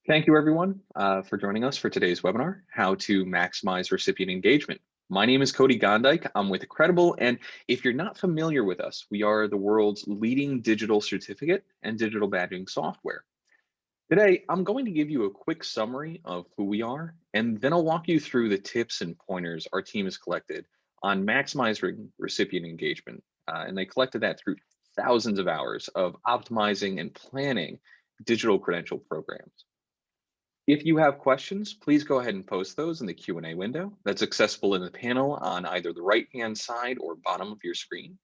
Thank you, everyone, for joining us for today's webinar, How to Maximize Recipient Engagement. My name is Cody Gondike. I'm with Credible, and if you're not familiar with us, we are the world's leading digital certificate and digital badging software. Today, I'm going to give you a quick summary of who we are, and then I'll walk you through the tips and pointers our team has collected on maximizing recipient engagement. And they collected that through thousands of hours of optimizing and planning digital credential programs. If you have questions, please go ahead and post those in the Q&A window that's accessible in the panel on either the right-hand side or bottom of your screen.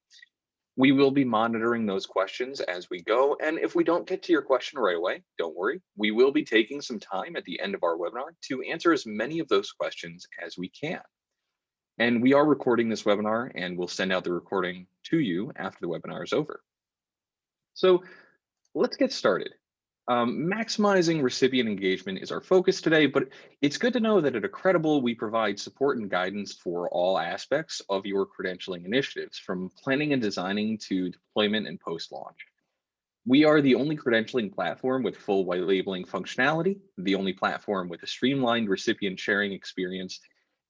We will be monitoring those questions as we go, and if we don't get to your question right away, don't worry. We will be taking some time at the end of our webinar to answer as many of those questions as we can. And we are recording this webinar, and we'll send out the recording to you after the webinar is over. So let's get started. Maximizing recipient engagement is our focus today, but it's good to know that at Credible, we provide support and guidance for all aspects of your credentialing initiatives, from planning and designing to deployment and post-launch. We are the only credentialing platform with full white labeling functionality, the only platform with a streamlined recipient sharing experience,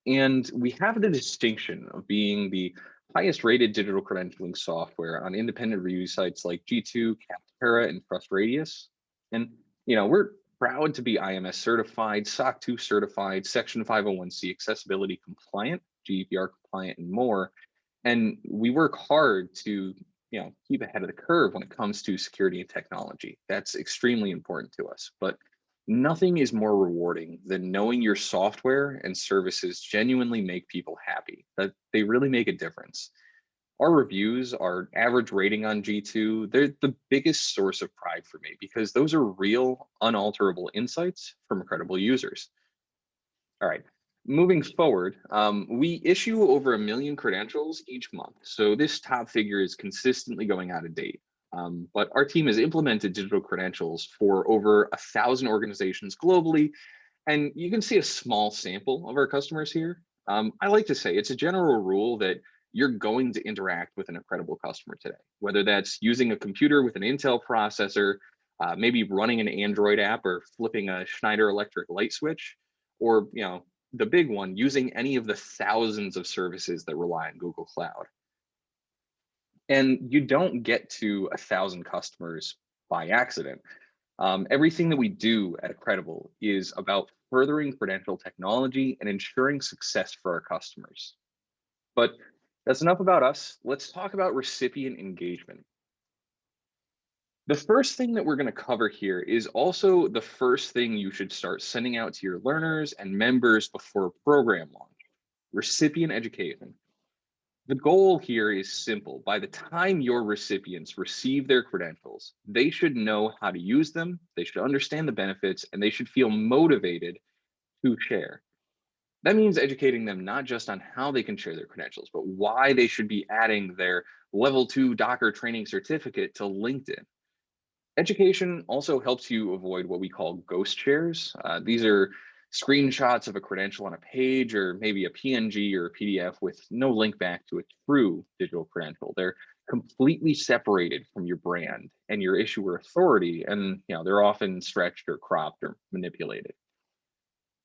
and we have the distinction of being the highest rated digital credentialing software on independent review sites like G2, Capterra, and TrustRadius. And we're proud to be IMS certified, SOC 2 certified, Section 501c accessibility compliant, GDPR compliant, and more. And we work hard to keep ahead of the curve when it comes to security and technology. That's extremely important to us. But nothing is more rewarding than knowing your software and services genuinely make people happy, that they really make a difference. Our reviews, our average rating on G2, they're the biggest source of pride for me because those are real, unalterable insights from Credible users. All right, moving forward, we issue over 1 million credentials each month. So this top figure is consistently going out of date. But our team has implemented digital credentials for over 1,000 organizations globally. And you can see a small sample of our customers here. I like to say it's a general rule that you're going to interact with an Credible customer today, whether that's using a computer with an Intel processor, maybe running an Android app or flipping a Schneider Electric light switch, or the big one, using any of the thousands of services that rely on Google Cloud. And you don't get to 1,000 customers by accident. Everything that we do at Credible is about furthering credential technology and ensuring success for our customers. But that's enough about us. Let's talk about recipient engagement. The first thing that we're going to cover here is also the first thing you should start sending out to your learners and members before program launch: recipient education. The goal here is simple. By the time your recipients receive their credentials, they should know how to use them, they should understand the benefits, and they should feel motivated to share. That means educating them not just on how they can share their credentials, but why they should be adding their level 2 Docker training certificate to LinkedIn. Education also helps you avoid what we call ghost shares. These are screenshots of a credential on a page, or maybe a PNG or a PDF with no link back to a true digital credential. They're completely separated from your brand and your issuer authority, and they're often stretched or cropped or manipulated.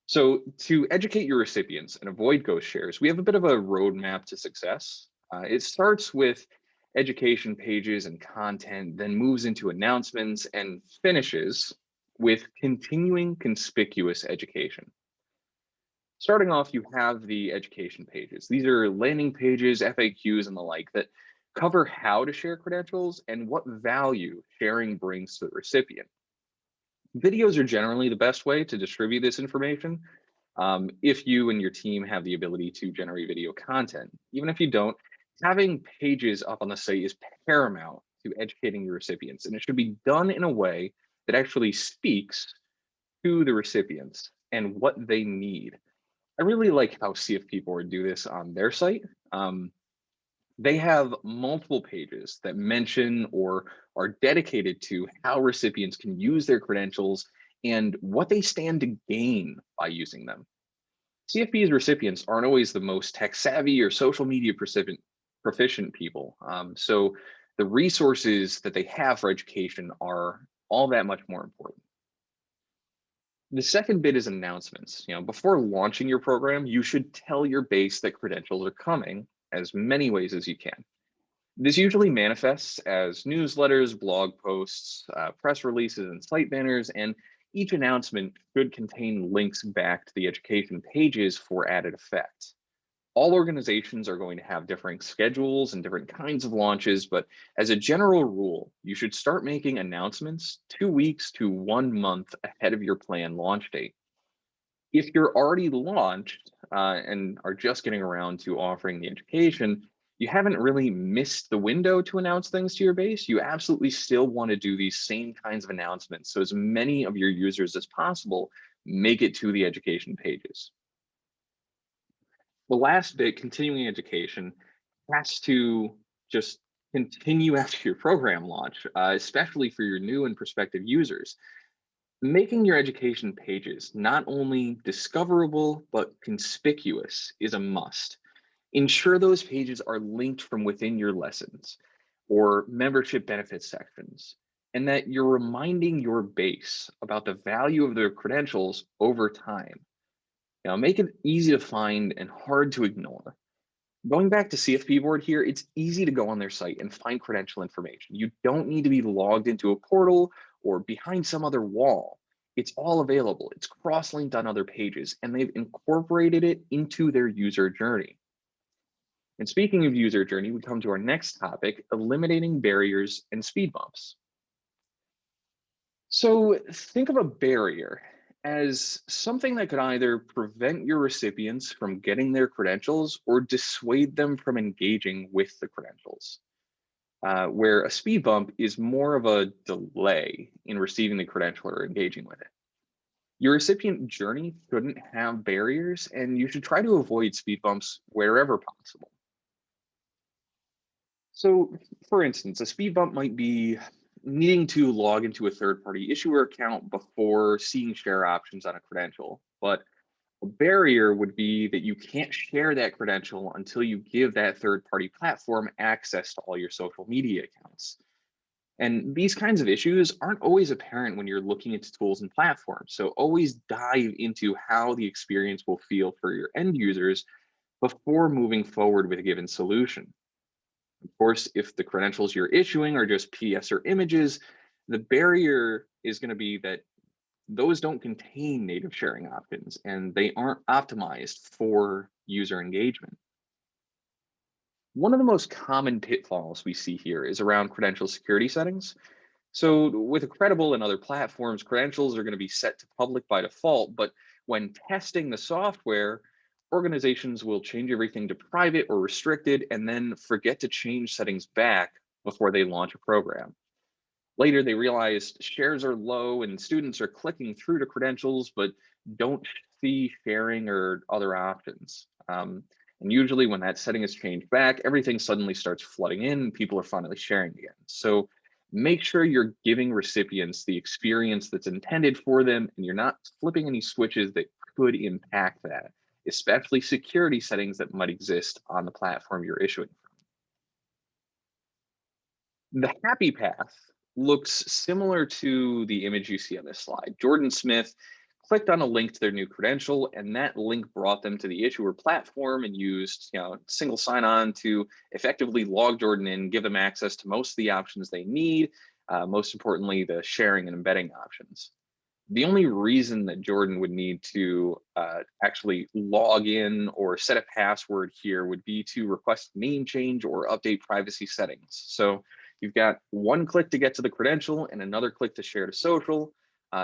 So to educate your recipients and avoid ghost shares, we have a bit of a roadmap to success. It starts with education pages and content, then moves into announcements and finishes with continuing conspicuous education. Starting off, you have the education pages. These are landing pages, FAQs, and the like that cover how to share credentials and what value sharing brings to the recipient. Videos are generally the best way to distribute this information if you and your team have the ability to generate video content. Even if you don't, having pages up on the site is paramount to educating your recipients, and it should be done in a way that actually speaks to the recipients and what they need. I really like how CFP Board do this on their site. They have multiple pages that mention or are dedicated to how recipients can use their credentials and what they stand to gain by using them. CFP's recipients aren't always the most tech savvy or social media proficient people. So the resources that they have for education are all that much more important. The second bit is announcements. Before launching your program, you should tell your base that credentials are coming as many ways as you can. This usually manifests as newsletters, blog posts, press releases, and site banners, and each announcement should contain links back to the education pages for added effect. All organizations are going to have differing schedules and different kinds of launches, but as a general rule, you should start making announcements 2 weeks to 1 month ahead of your planned launch date. If you're already launched and are just getting around to offering the education, you haven't really missed the window to announce things to your base. You absolutely still want to do these same kinds of announcements so as many of your users as possible make it to the education pages. The last bit, continuing education, has to just continue after your program launch, especially for your new and prospective users. Making your education pages not only discoverable, but conspicuous is a must. Ensure those pages are linked from within your lessons or membership benefits sections, and that you're reminding your base about the value of their credentials over time. Make it easy to find and hard to ignore. Going back to CFP board here, it's easy to go on their site and find credential information. You don't need to be logged into a portal or behind some other wall. It's all available. It's cross-linked on other pages, and they've incorporated it into their user journey. And speaking of user journey, we come to our next topic, eliminating barriers and speed bumps. So think of a barrier as something that could either prevent your recipients from getting their credentials or dissuade them from engaging with the credentials. Where a speed bump is more of a delay in receiving the credential or engaging with it. Your recipient journey shouldn't have barriers, and you should try to avoid speed bumps wherever possible. So, for instance, a speed bump might be needing to log into a third-party issuer account before seeing share options on a credential. But a barrier would be that you can't share that credential until you give that third-party platform access to all your social media accounts. And these kinds of issues aren't always apparent when you're looking into tools and platforms. So always dive into how the experience will feel for your end users before moving forward with a given solution. Of course, if the credentials you're issuing are just PDFs or images, the barrier is going to be that those don't contain native sharing options and they aren't optimized for user engagement. One of the most common pitfalls we see here is around credential security settings. So with Credible and other platforms, credentials are going to be set to public by default, but when testing the software, organizations will change everything to private or restricted and then forget to change settings back before they launch a program. Later, they realized shares are low and students are clicking through to credentials, but don't see sharing or other options. And usually when that setting is changed back, everything suddenly starts flooding in, people are finally sharing again. So make sure you're giving recipients the experience that's intended for them and you're not flipping any switches that could impact that, especially security settings that might exist on the platform you're issuing. The happy path looks similar to the image you see on this slide. Jordan Smith clicked on a link to their new credential, and that link brought them to the issuer platform and used single sign-on to effectively log Jordan in, give them access to most of the options they need, most importantly, the sharing and embedding options. The only reason that Jordan would need to actually log in or set a password here would be to request name change or update privacy settings. So you've got one click to get to the credential and another click to share to social,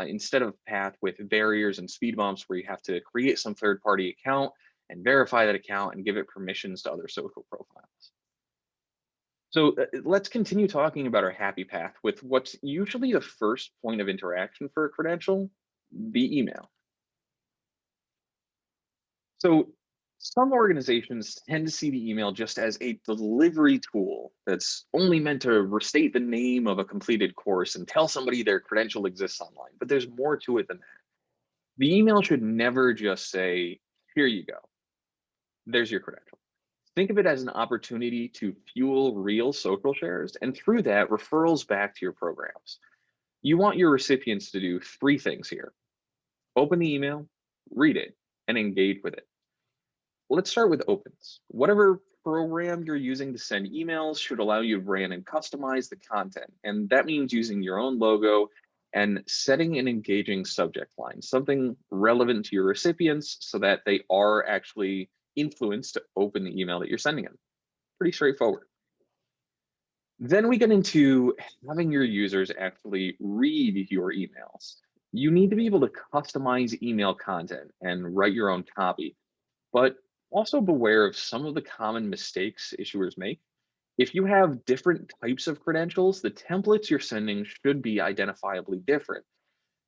instead of a path with barriers and speed bumps where you have to create some third-party account and verify that account and give it permissions to other social profiles. So let's continue talking about our happy path with what's usually the first point of interaction for a credential, the email. So some organizations tend to see the email just as a delivery tool that's only meant to restate the name of a completed course and tell somebody their credential exists online, but there's more to it than that. The email should never just say, here you go, there's your credential. Think of it as an opportunity to fuel real social shares and through that referrals back to your programs. You want your recipients to do three things here. Open the email, read it, and engage with it. Let's start with opens. Whatever program you're using to send emails should allow you to brand and customize the content. And that means using your own logo and setting an engaging subject line, something relevant to your recipients so that they are actually influenced to open the email that you're sending them. Pretty straightforward. Then we get into having your users actually read your emails. You need to be able to customize email content and write your own copy, but also beware of some of the common mistakes issuers make. If you have different types of credentials, the templates you're sending should be identifiably different.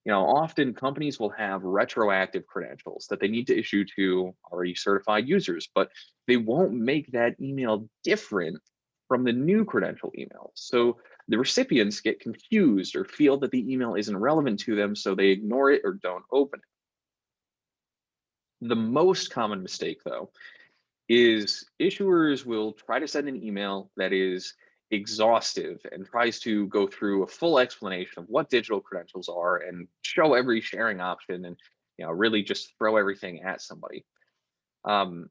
Often companies will have retroactive credentials that they need to issue to already certified users, but they won't make that email different from the new credential email. So the recipients get confused or feel that the email isn't relevant to them, so they ignore it or don't open it. The most common mistake, though, is issuers will try to send an email that is exhaustive and tries to go through a full explanation of what digital credentials are and show every sharing option and really just throw everything at somebody. Um,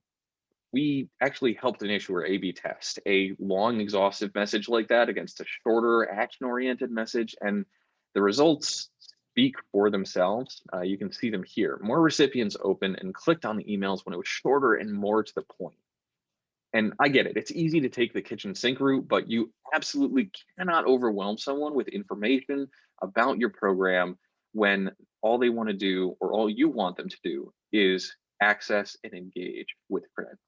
we actually helped an issuer A/B test a long, exhaustive message like that against a shorter, action-oriented message, and the results speak for themselves. You can see them here. More recipients opened and clicked on the emails when it was shorter and more to the point. And I get it, it's easy to take the kitchen sink route, but you absolutely cannot overwhelm someone with information about your program when all they want to do or all you want them to do is access and engage with credentials.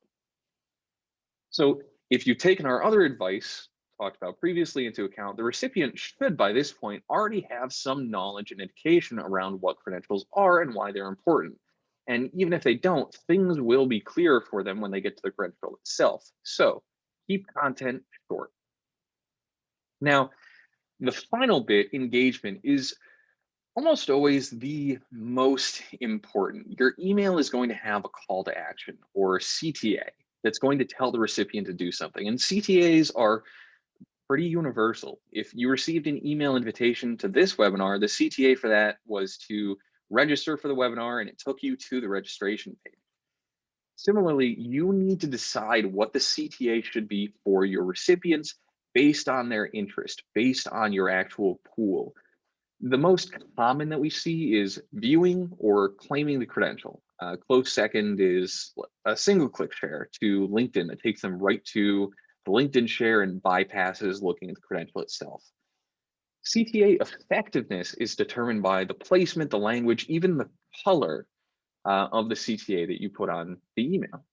So if you've taken our other advice talked about previously into account, the recipient should by this point already have some knowledge and education around what credentials are and why they're important. And even if they don't, things will be clearer for them when they get to the credential itself. So keep content short. Now, the final bit, engagement, is almost always the most important. Your email is going to have a call to action or CTA that's going to tell the recipient to do something. And CTAs are pretty universal. If you received an email invitation to this webinar, the CTA for that was to register for the webinar and it took you to the registration page. Similarly, you need to decide what the CTA should be for your recipients based on their interest, based on your actual pool. The most common that we see is viewing or claiming the credential. Close second is a single click share to LinkedIn that takes them right to the LinkedIn share and bypasses looking at the credential itself. CTA effectiveness is determined by the placement, the language, even the color of the CTA that you put on the email.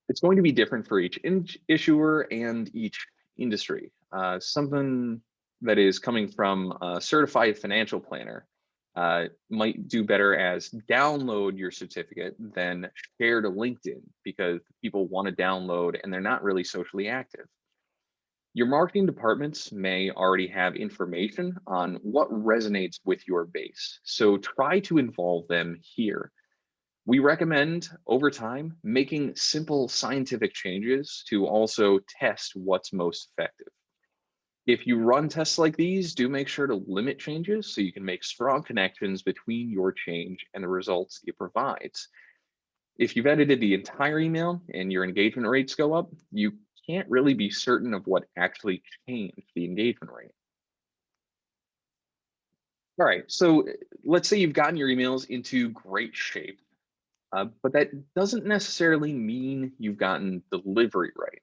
It's going to be different for each issuer and each industry. Something that is coming from a certified financial planner might do better as download your certificate than share to LinkedIn because people want to download and they're not really socially active. Your marketing departments may already have information on what resonates with your base, so try to involve them here. We recommend over time making simple scientific changes to also test what's most effective. If you run tests like these, do make sure to limit changes so you can make strong connections between your change and the results it provides. If you've edited the entire email and your engagement rates go up, you can't really be certain of what actually changed the engagement rate. All right, so let's say you've gotten your emails into great shape, but that doesn't necessarily mean you've gotten delivery right.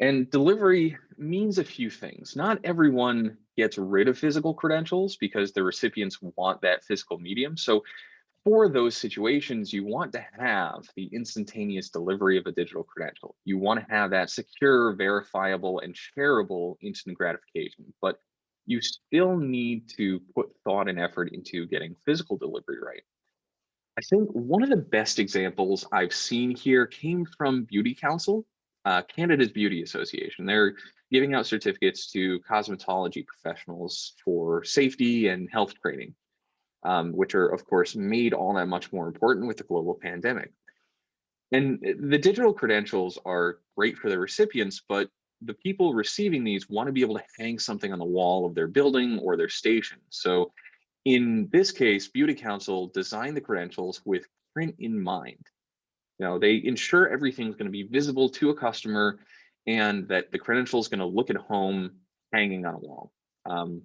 And delivery means a few things. Not everyone gets rid of physical credentials because the recipients want that physical medium. So for those situations, you want to have the instantaneous delivery of a digital credential. You want to have that secure, verifiable, and shareable instant gratification, but you still need to put thought and effort into getting physical delivery right. I think one of the best examples I've seen here came from Beauty Council, Canada's Beauty Association. They're giving out certificates to cosmetology professionals for safety and health training, which are, of course, made all that much more important with the global pandemic. And the digital credentials are great for the recipients, but the people receiving these want to be able to hang something on the wall of their building or their station. So In this case, Beauty Council designed the credentials with print in mind. They ensure everything's going to be visible to a customer and that the credential is going to look at home hanging on a wall. Um,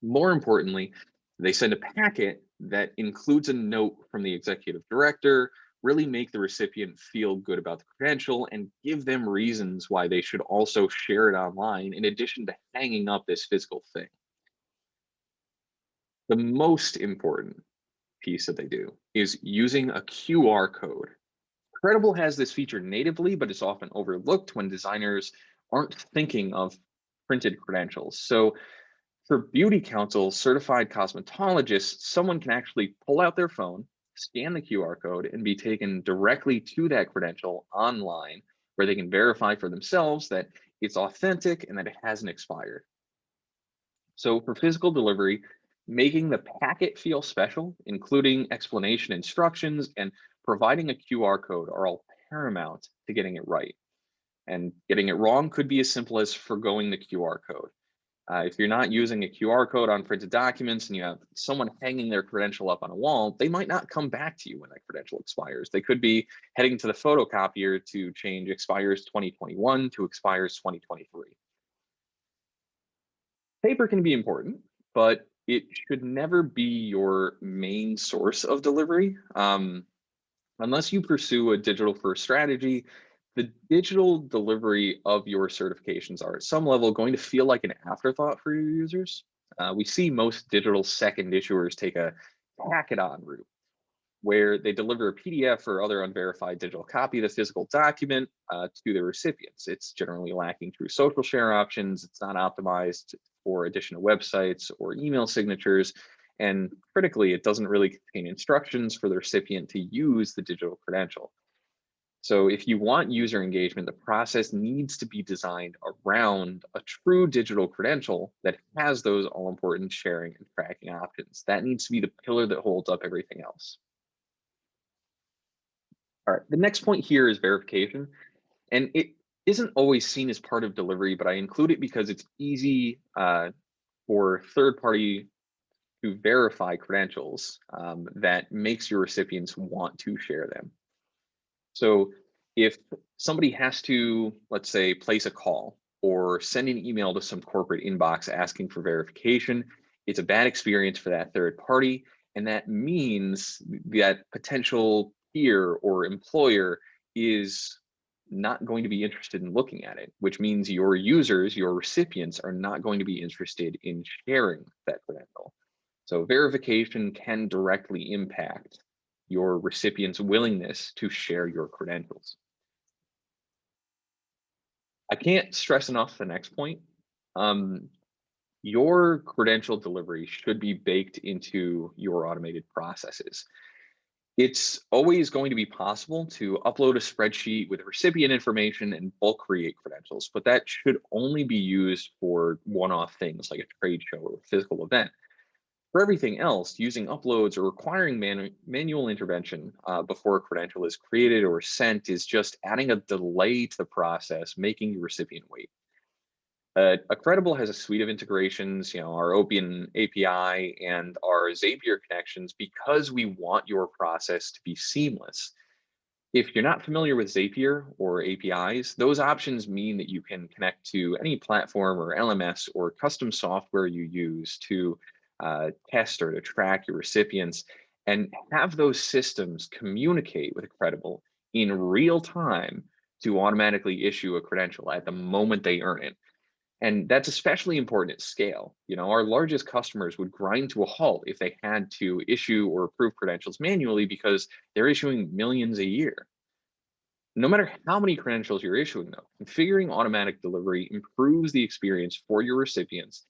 More importantly, they send a packet that includes a note from the executive director, really make the recipient feel good about the credential and give them reasons why they should also share it online in addition to hanging up this physical thing. The most important piece that they do is using a QR code. Credible has this feature natively, but it's often overlooked when designers aren't thinking of printed credentials. So for beauty council certified cosmetologists, someone can actually pull out their phone, scan the QR code, and be taken directly to that credential online where they can verify for themselves that it's authentic and that it hasn't expired. So for physical delivery, making the packet feel special, including explanation instructions and providing a QR code are all paramount to getting it right. And getting it wrong could be as simple as forgoing the QR code. If you're not using a QR code on printed documents and you have someone hanging their credential up on a wall, they might not come back to you when that credential expires. They could be heading to the photocopier to change expires 2021 to expires 2023. Paper can be important, but it should never be your main source of delivery. Unless you pursue a digital first strategy, the digital delivery of your certifications are at some level going to feel like an afterthought for your users. We see most digital second issuers take a packet on route where they deliver a PDF or other unverified digital copy of the physical document to the recipients. It's generally lacking true social share options. It's not optimized for additional websites or email signatures. And critically, it doesn't really contain instructions for the recipient to use the digital credential. So if you want user engagement, the process needs to be designed around a true digital credential that has those all important sharing and tracking options. That needs to be the pillar that holds up everything else. All right, the next point here is verification, and it isn't always seen as part of delivery, but I include it because it's easy for third party to verify credentials that makes your recipients want to share them. So if somebody has to, let's say, place a call or send an email to some corporate inbox asking for verification, it's a bad experience for that third party. And that means that potential peer or employer is not going to be interested in looking at it, which means your users, your recipients, are not going to be interested in sharing that credential. So verification can directly impact your recipient's willingness to share your credentials. I can't stress enough the next point. Um, your credential delivery should be baked into your automated processes. It's always going to be possible to upload a spreadsheet with recipient information and bulk create credentials, but that should only be used for one-off things like a trade show or a physical event. For everything else, using uploads or requiring manual intervention before a credential is created or sent is just adding a delay to the process, making the recipient wait. Credible has a suite of integrations, our Open API and our Zapier connections because we want your process to be seamless. If you're not familiar with Zapier or APIs, those options mean that you can connect to any platform or LMS or custom software you use to test or to track your recipients and have those systems communicate with Credible in real time to automatically issue a credential at the moment they earn it. And that's especially important at scale. Our largest customers would grind to a halt if they had to issue or approve credentials manually because they're issuing millions a year. No matter how many credentials you're issuing, though, configuring automatic delivery improves the experience for your recipients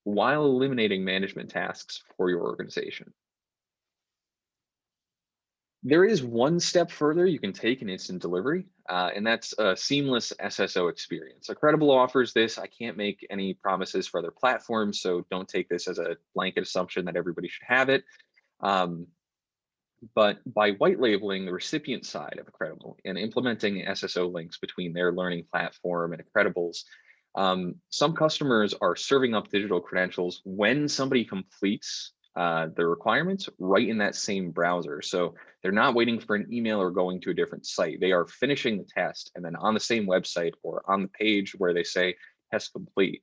while eliminating management tasks for your organization. There is one step further you can take in instant delivery, and that's a seamless SSO experience. Credible offers this. I can't make any promises for other platforms, so don't take this as a blanket assumption that everybody should have it. But by white labeling the recipient side of Credible and implementing SSO links between their learning platform and Credible's, some customers are serving up digital credentials when somebody completes the requirements right in that same browser. So they're not waiting for an email or going to a different site. They are finishing the test and then on the same website or on the page where they say test complete,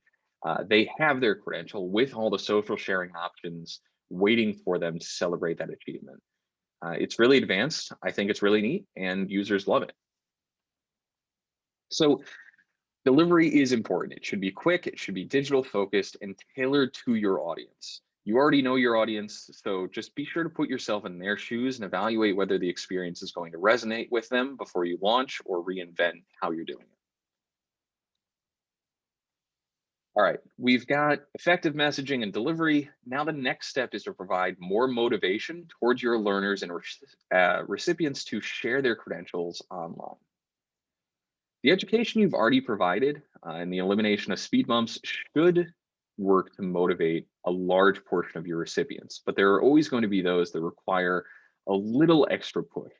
they have their credential with all the social sharing options waiting for them to celebrate that achievement. It's really advanced. I think it's really neat and users love it. So delivery is important. It should be quick, it should be digital focused and tailored to your audience. You already know your audience, so just be sure to put yourself in their shoes and evaluate whether the experience is going to resonate with them before you launch or reinvent how you're doing it. All right, we've got effective messaging and delivery. Now the next step is to provide more motivation towards your learners and recipients to share their credentials online. The education you've already provided and the elimination of speed bumps should work to motivate a large portion of your recipients, but there are always going to be those that require a little extra push.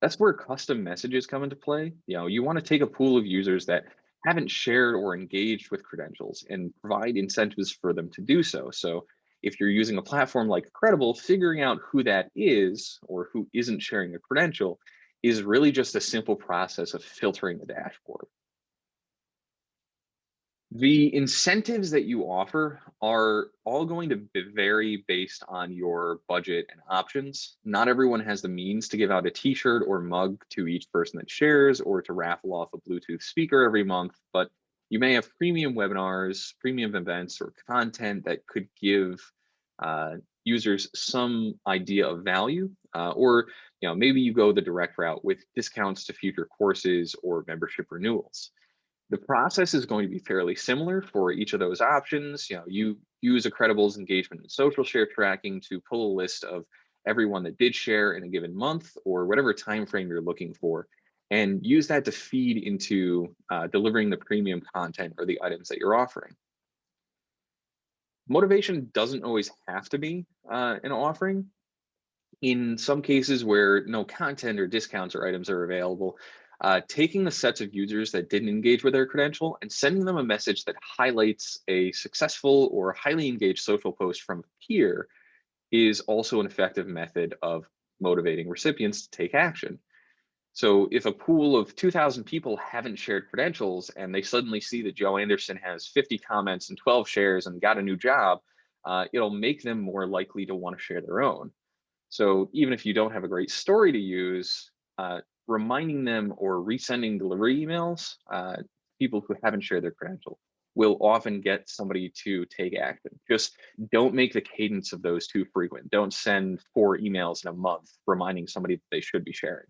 That's where custom messages come into play. You want to take a pool of users that haven't shared or engaged with credentials and provide incentives for them to do so. So if you're using a platform like Credible, figuring out who that is or who isn't sharing a credential is really just a simple process of filtering the dashboard. The incentives that you offer are all going to vary based on your budget and options. Not everyone has the means to give out a t-shirt or mug to each person that shares or to raffle off a Bluetooth speaker every month, but you may have premium webinars, premium events, or content that could give users some idea of value, or maybe you go the direct route with discounts to future courses or membership renewals. The process is going to be fairly similar for each of those options. You use a Credible's engagement and social share tracking to pull a list of everyone that did share in a given month or whatever time frame you're looking for, and use that to feed into delivering the premium content or the items that you're offering. Motivation doesn't always have to be an offering. In some cases where no content or discounts or items are available, taking the sets of users that didn't engage with their credential and sending them a message that highlights a successful or highly engaged social post from a peer is also an effective method of motivating recipients to take action. So if a pool of 2,000 people haven't shared credentials and they suddenly see that Joe Anderson has 50 comments and 12 shares and got a new job, it'll make them more likely to want to share their own. So even if you don't have a great story to use, reminding them or resending delivery emails, people who haven't shared their credential, will often get somebody to take action. Just don't make the cadence of those too frequent. Don't send 4 emails in a month reminding somebody that they should be sharing.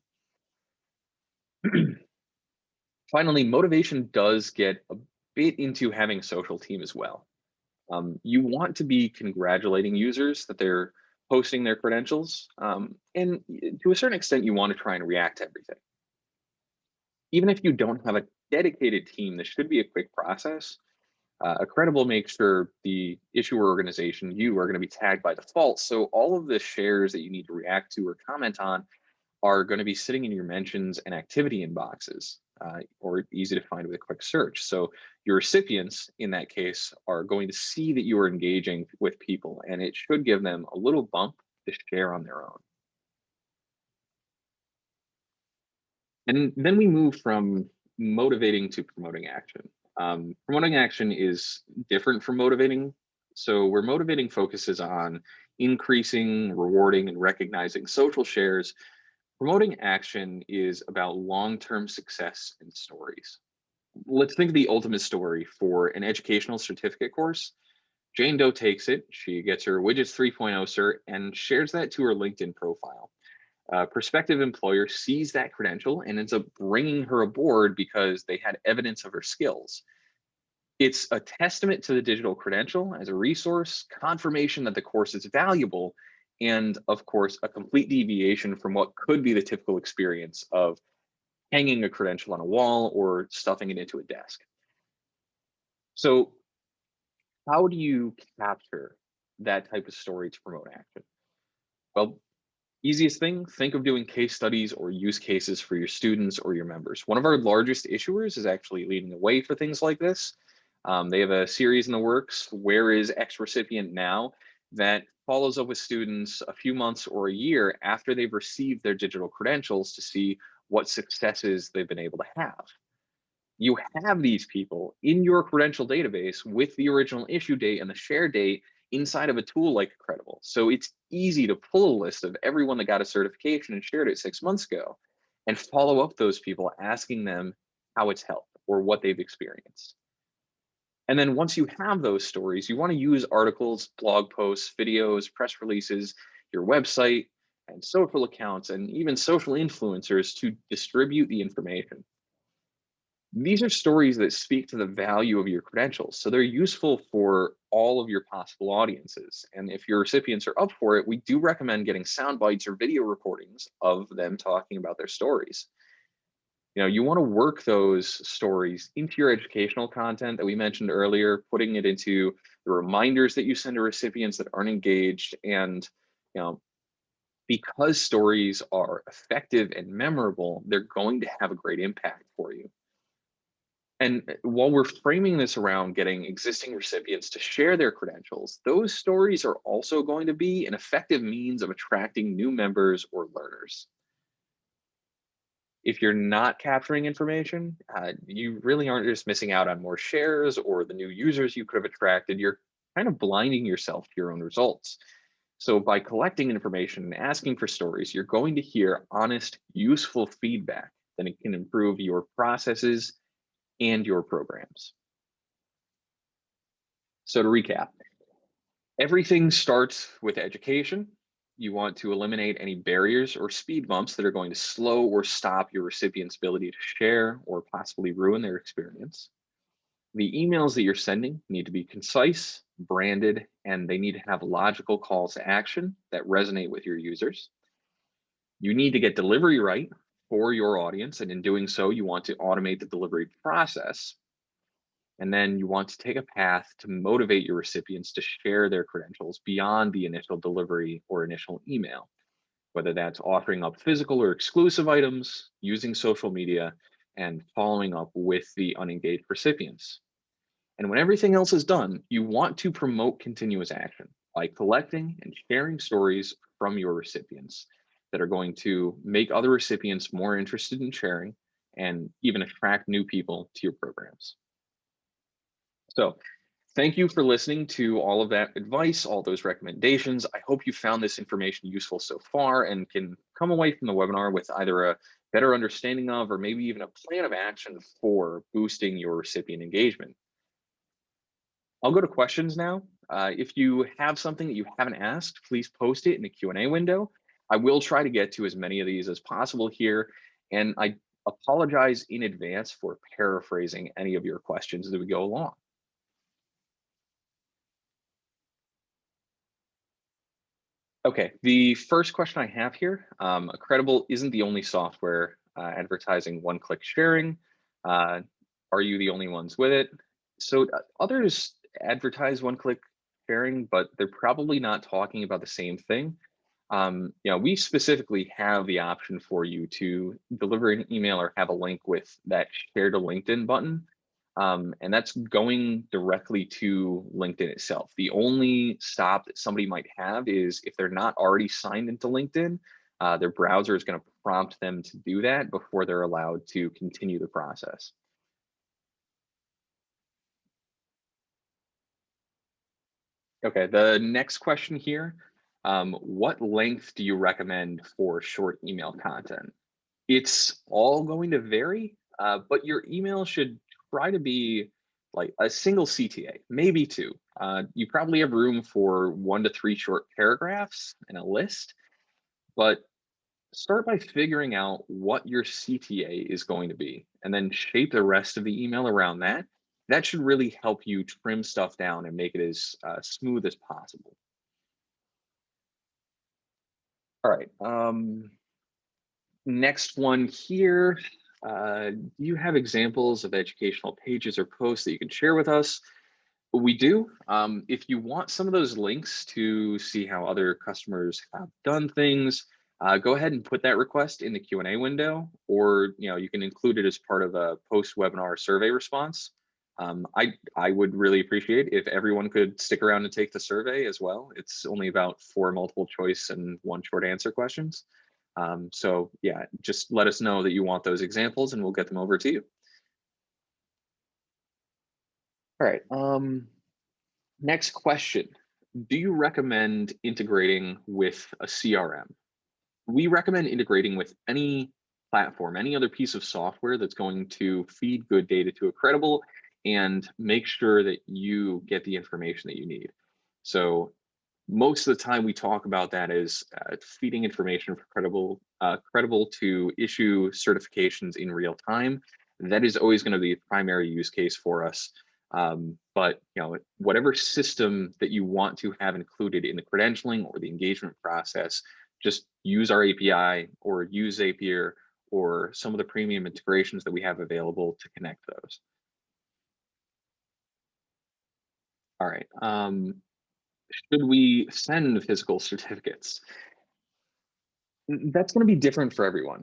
Finally, motivation does get a bit into having a social team as well. You want to be congratulating users that they're posting their credentials. And to a certain extent, you want to try and react to everything. Even if you don't have a dedicated team, this should be a quick process. A Credible makes sure the issuer organization, you are going to be tagged by default. So all of the shares that you need to react to or comment on are going to be sitting in your mentions and activity inboxes, or easy to find with a quick search. So your recipients, in that case, are going to see that you are engaging with people, and it should give them a little bump to share on their own. And then we move from motivating to promoting action. Promoting action is different from motivating. So where motivating focuses on increasing, rewarding, and recognizing social shares, promoting action is about long-term success and stories. Let's think of the ultimate story for an educational certificate course. Jane Doe takes it, she gets her Widgets 3.0 cert and shares that to her LinkedIn profile. A prospective employer sees that credential and ends up bringing her aboard because they had evidence of her skills. It's a testament to the digital credential as a resource, confirmation that the course is valuable, and of course, a complete deviation from what could be the typical experience of hanging a credential on a wall or stuffing it into a desk. So how do you capture that type of story to promote action? Well, easiest thing, think of doing case studies or use cases for your students or your members. One of our largest issuers is actually leading the way for things like this. They have a series in the works, Where is X Recipient Now? that follows up with students a few months or a year after they've received their digital credentials to see what successes they've been able to have. You have these people in your credential database with the original issue date and the share date inside of a tool like Credible. So it's easy to pull a list of everyone that got a certification and shared it 6 months ago and follow up those people, asking them how it's helped or what they've experienced. And then once you have those stories, you want to use articles, blog posts, videos, press releases, your website, and social accounts, and even social influencers to distribute the information. These are stories that speak to the value of your credentials. So they're useful for all of your possible audiences. And if your recipients are up for it, we do recommend getting sound bites or video recordings of them talking about their stories. You want to work those stories into your educational content that we mentioned earlier, putting it into the reminders that you send to recipients that aren't engaged. And you know, because stories are effective and memorable, they're going to have a great impact for you. And while we're framing this around getting existing recipients to share their credentials, those stories are also going to be an effective means of attracting new members or learners. If you're not capturing information, you really aren't just missing out on more shares or the new users you could have attracted. You're kind of blinding yourself to your own results. So by collecting information and asking for stories, you're going to hear honest, useful feedback. Then it can improve your processes and your programs. So to recap, everything starts with education. You want to eliminate any barriers or speed bumps that are going to slow or stop your recipient's ability to share or possibly ruin their experience. The emails that you're sending need to be concise, branded, and they need to have logical calls to action that resonate with your users. You need to get delivery right for your audience, and in doing so, you want to automate the delivery process. And then you want to take a path to motivate your recipients to share their credentials beyond the initial delivery or initial email, whether that's offering up physical or exclusive items, using social media, and following up with the unengaged recipients. And when everything else is done, you want to promote continuous action by collecting and sharing stories from your recipients that are going to make other recipients more interested in sharing and even attract new people to your programs. So thank you for listening to all of that advice, all those recommendations. I hope you found this information useful so far and can come away from the webinar with either a better understanding of or maybe even a plan of action for boosting your recipient engagement. I'll go to questions now. If you have something that you haven't asked, please post it in the Q&A window. I will try to get to as many of these as possible here, and I apologize in advance for paraphrasing any of your questions as we go along. Okay, the first question I have here, Credible isn't the only software advertising one-click sharing. Are you the only ones with it? So others advertise one-click sharing, but they're probably not talking about the same thing. We specifically have the option for you to deliver an email or have a link with that share to LinkedIn button. And that's going directly to LinkedIn itself. The only stop that somebody might have is if they're not already signed into LinkedIn, their browser is going to prompt them to do that before they're allowed to continue the process. Okay, the next question here, what length do you recommend for short email content? It's all going to vary, but your email should try to be like a single CTA, maybe two. You probably have room for 1 to 3 short paragraphs and a list, but start by figuring out what your CTA is going to be and then shape the rest of the email around that. That should really help you trim stuff down and make it as smooth as possible. All right. Next one here. Do you have examples of educational pages or posts that you can share with us? We do. If you want some of those links to see how other customers have done things, go ahead and put that request in the Q&A window, or you can include it as part of a post-webinar survey response. I would really appreciate if everyone could stick around and take the survey as well. It's only about 4 multiple choice and 1 short answer questions. So yeah, just let us know that you want those examples and we'll get them over to you. All right. Next question. Do you recommend integrating with a CRM? We recommend integrating with any platform, any other piece of software that's going to feed good data to a credible and make sure that you get the information that you need. So most of the time we talk about that as feeding information for credible to issue certifications in real time. That is always going to be a primary use case for us. But whatever system that you want to have included in the credentialing or the engagement process, just use our API or use Zapier or some of the premium integrations that we have available to connect those. All right. Should we send physical certificates? That's going to be different for everyone.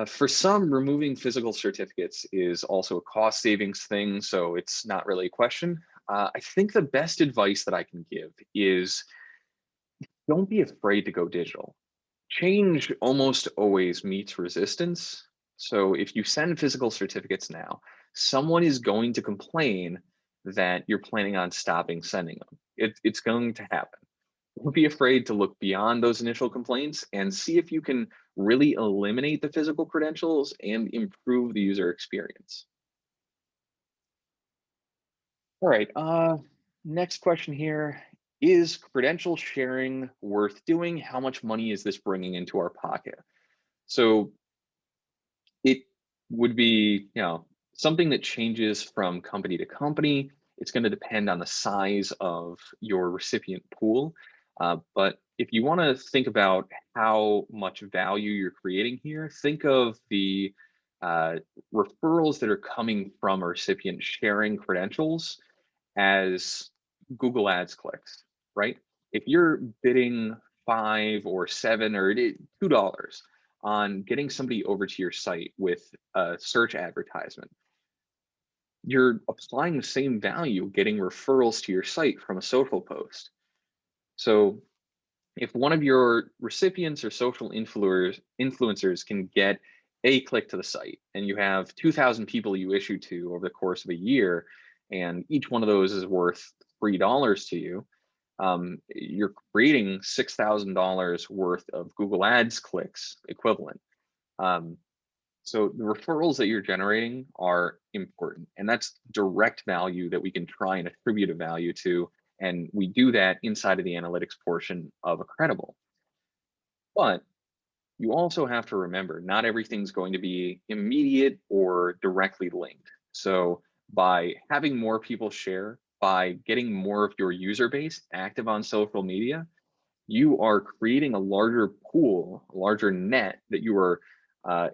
For some, removing physical certificates is also a cost savings thing, so it's not really a question. I think the best advice that I can give is don't be afraid to go digital. Change almost always meets resistance. So if you send physical certificates now, someone is going to complain that you're planning on stopping sending them. It's going to happen. Don't be afraid to look beyond those initial complaints and see if you can really eliminate the physical credentials and improve the user experience. All right, next question here. Is credential sharing worth doing? How much money is this bringing into our pocket? So it would be, something that changes from company to company. It's going to depend on the size of your recipient pool. But if you want to think about how much value you're creating here, think of the uh, referrals that are coming from a recipient sharing credentials as Google Ads clicks, right? If you're bidding 5 or 7 or $2 on getting somebody over to your site with a search advertisement, you're applying the same value getting referrals to your site from a social post. So if one of your recipients or social influencers can get a click to the site and you have 2,000 people you issue to over the course of a year, and each one of those is worth $3 to you, you're creating $6,000 worth of Google Ads clicks equivalent. So the referrals that you're generating are important, and that's direct value that we can try and attribute a value to. And we do that inside of the analytics portion of a credible. But you also have to remember, not everything's going to be immediate or directly linked. So by having more people share, by getting more of your user base active on social media, you are creating a larger pool, a larger net that you are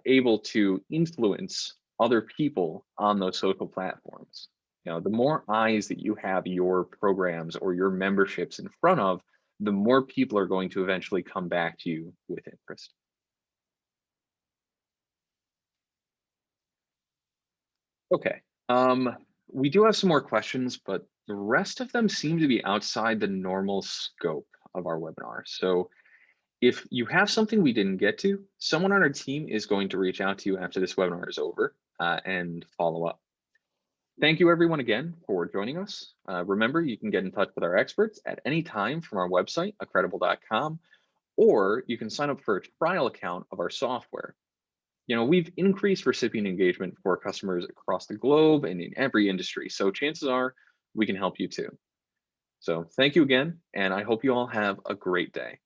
able to influence other people on those social platforms. The more eyes that you have your programs or your memberships in front of, the more people are going to eventually come back to you with interest. Okay. We do have some more questions, but the rest of them seem to be outside the normal scope of our webinar. So if you have something we didn't get to, someone on our team is going to reach out to you after this webinar is over and follow up. Thank you everyone again for joining us. Remember, you can get in touch with our experts at any time from our website, accredible.com, or you can sign up for a trial account of our software. We've increased recipient engagement for customers across the globe and in every industry, so chances are we can help you too. So thank you again, and I hope you all have a great day.